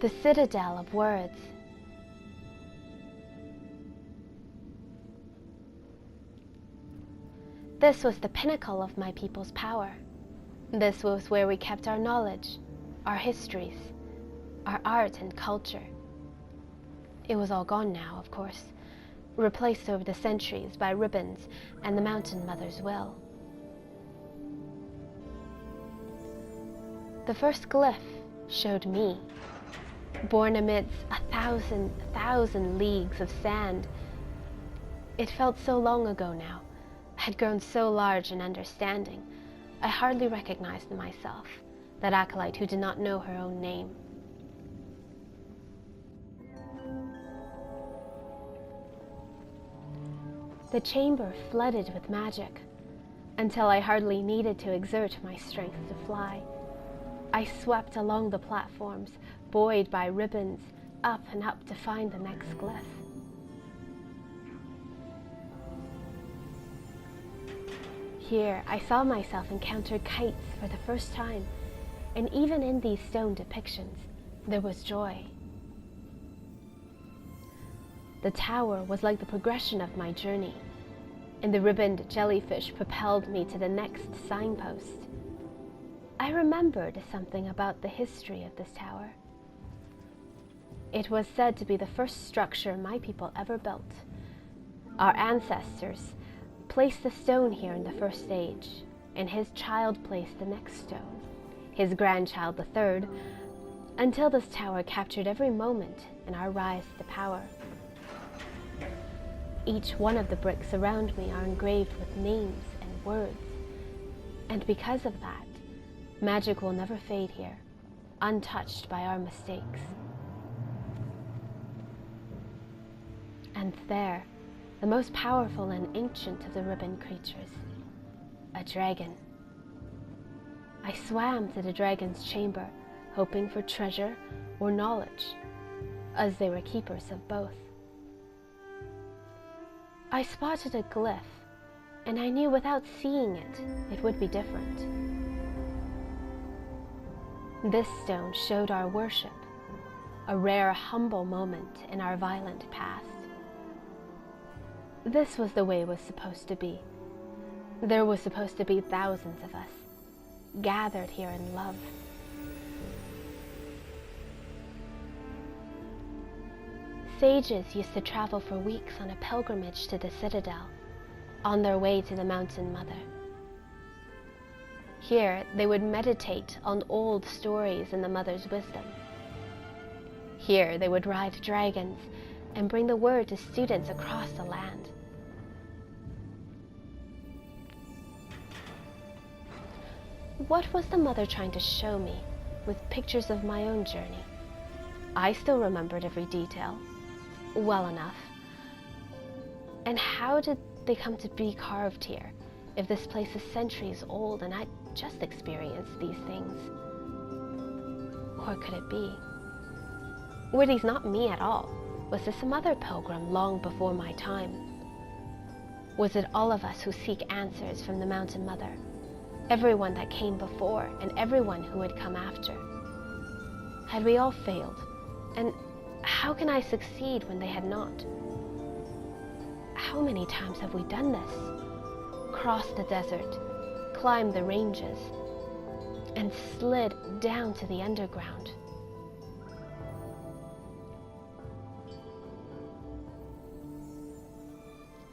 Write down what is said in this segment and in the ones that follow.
the citadel of words. This was the pinnacle of my people's power. This was where we kept our knowledge, our histories, our art and culture. It was all gone now, of course, replaced over the centuries by ribbons and the Mountain Mother's will. The first glyph showed me, born amidst a thousand leagues of sand. It felt so long ago now, had grown so large in understanding, I hardly recognized myself, that acolyte who did not know her own name. The chamber flooded with magic, until I hardly needed to exert my strength to fly. I swept along the platforms, buoyed by ribbons, up and up to find the next glyph. Here, I saw myself encounter kites for the first time, and even in these stone depictions, there was joy. The tower was like the progression of my journey, and the ribboned jellyfish propelled me to the next signpost. I remembered something about the history of this tower. It was said to be the first structure my people ever built. Our ancestors placed the stone here in the first stage, and his child placed the next stone, his grandchild the third, until this tower captured every moment in our rise to power. Each one of the bricks around me are engraved with names and words, and because of that, magic will never fade here, untouched by our mistakes. And there, the most powerful and ancient of the ribbon creatures, a dragon. I swam to the dragon's chamber, hoping for treasure or knowledge, as they were keepers of both. I spotted a glyph, and I knew without seeing it, it would be different. This stone showed our worship, a rare, humble moment in our violent past. This was the way it was supposed to be. There was supposed to be thousands of us, gathered here in love. Sages used to travel for weeks on a pilgrimage to the citadel, on their way to the Mountain Mother. Here, they would meditate on old stories and the Mother's wisdom. Here, they would ride dragons and bring the word to students across the land. What was the Mother trying to show me with pictures of my own journey? I still remembered every detail, well enough. And how did they come to be carved here, if this place is centuries old and I just experienced these things? Or could it be? Were these not me at all? Was this some other pilgrim long before my time? Was it all of us who seek answers from the Mountain Mother? Everyone that came before and everyone who would come after? Had we all failed? And how can I succeed when they had not? How many times have we done this? Crossed the desert, climbed the ranges, and slid down to the underground.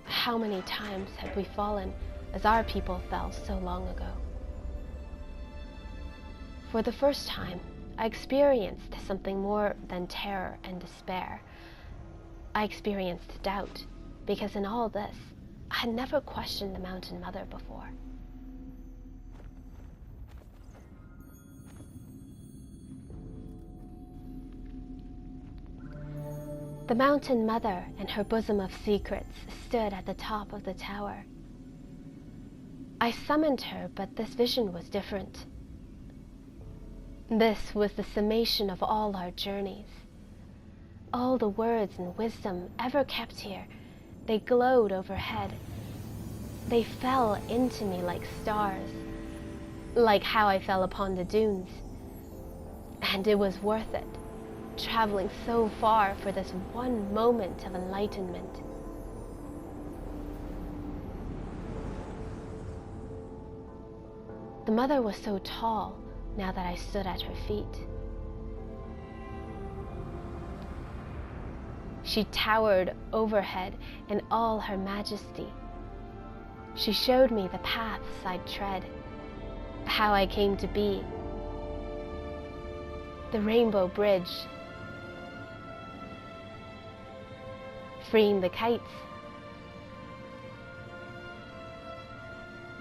How many times have we fallen as our people fell so long ago? For the first time, I experienced something more than terror and despair. I experienced doubt, because in all this, I had never questioned the Mountain Mother before. The Mountain Mother and her bosom of secrets stood at the top of the tower. I summoned her, but this vision was different. This was the summation of all our journeys. All the words and wisdom ever kept here, they glowed overhead. They fell into me like stars, like how I fell upon the dunes. And it was worth it, traveling so far for this one moment of enlightenment. The mother was so tall now that I stood at her feet. She towered overhead in all her majesty. She showed me the paths I'd tread, how I came to be, the rainbow bridge, freeing the kites.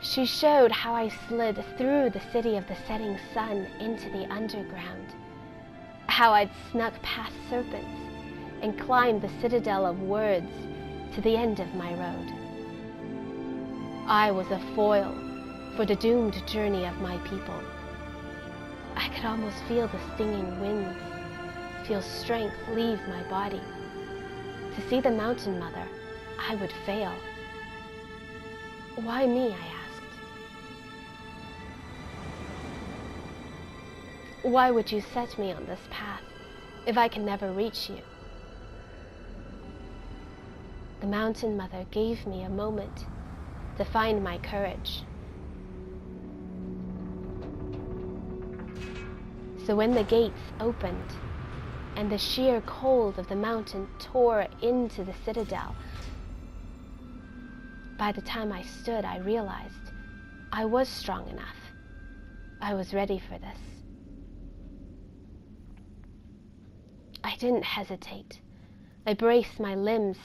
She showed how I slid through the city of the setting sun into the underground, how I'd snuck past serpents and climbed the citadel of words to the end of my road. I was a foil for the doomed journey of my people. I could almost feel the stinging winds, feel strength leave my body. To see the Mountain Mother, I would fail. Why me, I asked. Why would you set me on this path if I can never reach you? The Mountain Mother gave me a moment to find my courage. So when the gates opened and the sheer cold of the mountain tore into the citadel, by the time I stood, I realized I was strong enough. I was ready for this. I didn't hesitate. I braced my limbs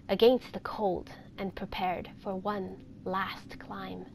against the cold and prepared for one last climb.